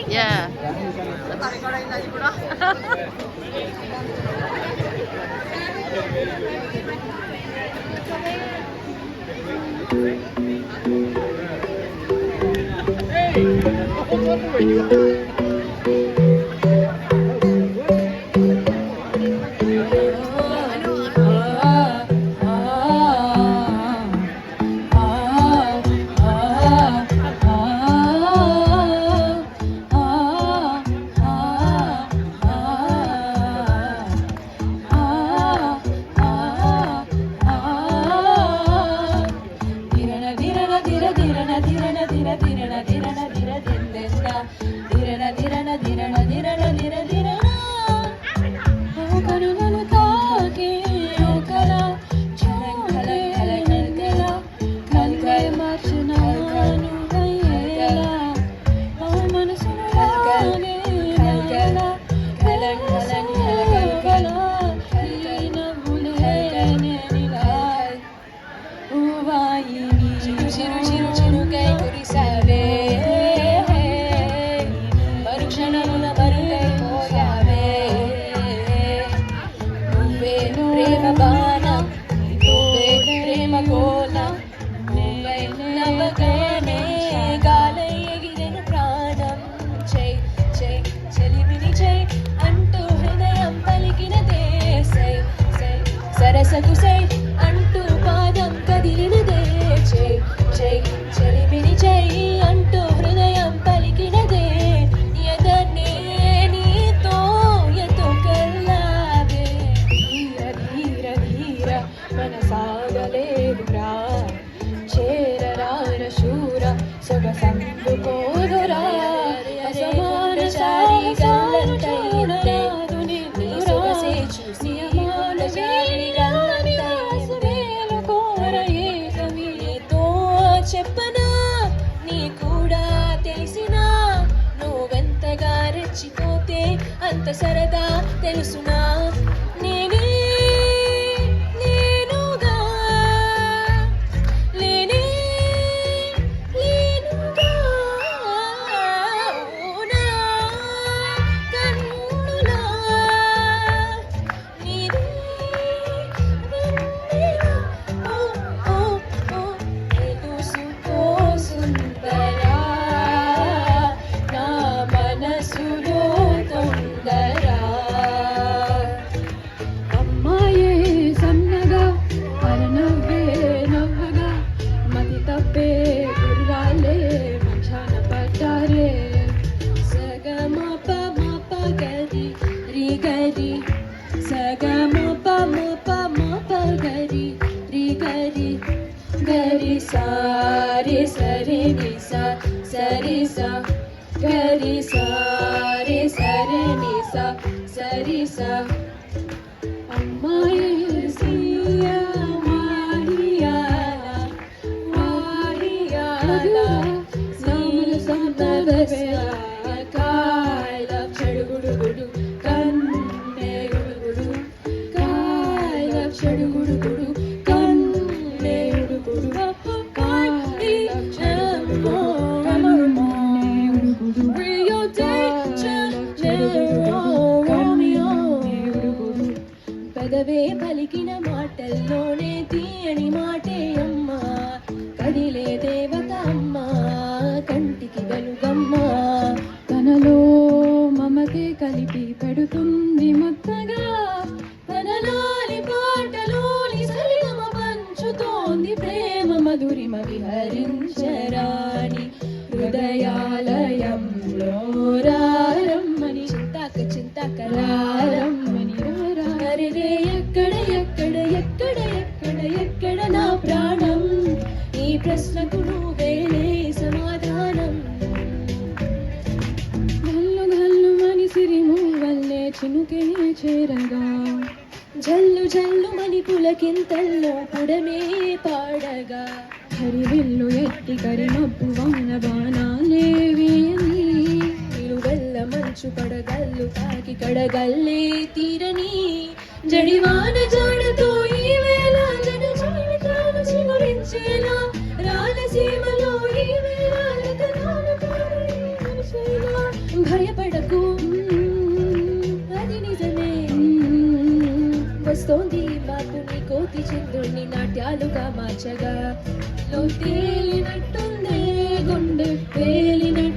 Yeah. సరసకు సై అంటూ పాదం కదిలినదే చై చై చెలిమిని చై అంటూ హృదయం పలికినదే ఎదనే నీతో ఎతుకెళ్ళావే ధీర ధీర ధీర మనసాగలేదురా చేరరార శూర సొగసందుకోదురా అసమాన చారి గల్లంతైతే నీ సొగసే చూసి చెప్పనా నీ కూడా తెలిసినా నువ్వెంతగా రెచ్చిపోతే అంత సరదా తెలుసునా నేనే నేనుగా లేనే లేనుగా నా కన్నులా నీదే వెన్నెలా ఓ ఓ ఎదుసుకో సుందరా నా మనసులో తొందరా అమ్మాయే సన్నగా అరనవ్వే నవ్వగా మతి తప్పే గుర్రాలే మంచాన పడ్డారే సగమప మప గరి రి గరి సగమప మప మప గరి రి గరి గరి సారి సరి ని సా సరి సా గరి సారి సరి ని సా సరి సా అమ్మాయి సియా మాహియాలా మాహియాలా నామల సంతవేలా కాయల చెడుగుడుగుడు కన్నే గుడుగుడు కాయల చెడుగుడుగుడు కన్నే గుడుగుడు కాయల చెడుగుడుగుడు Rio de Janeiro Romeo పెదవే పలికిన మాటల్లోనే తీయని మాటే అమ్మా కదిలే దేవత అమ్మా కంటికి వెలుగమ్మా తనలో మమతే కలిపి పెడుతుంది ముద్దగా తనలోని పాటలోని సరిగమ పంచుతోంది ప్రేమ మధురిమ విహరించరాని హృదయాలయంలో రారమ్మని చింతాక చింతాక రారమ్మని రారే ఎక్కడ ఎక్కడ ఎక్కడ ఎక్కడ ఎక్కడ నా ప్రాణం ఈ ప్రశ్నకు నువ్వేలే సమాధానం గల్లు గల్లు మని సిరిము వల్లే చినుకే చేరగా జల్లు జల్లు మని పులకింతల్లో పుడమే పాడగా హరివిల్లు ఎత్తి కరిమబ్బు వాన బాణాలే వేయని నిలువెల్ల మంచు పడగల్లు తాకి కడగల్లే తీరని జడివాన జాడతో ఈ వేళ జన జీవితాలు చిగురించేలా రాలసీమలో ఈ వేళ భయపడకు అది నిజమే వస్తోంది మార్పు నీ కోతి చంద్రుణ్ణి నాట్యాలుగా మార్చగా లో తేలినట్టుందే గుండె పేలినట్టు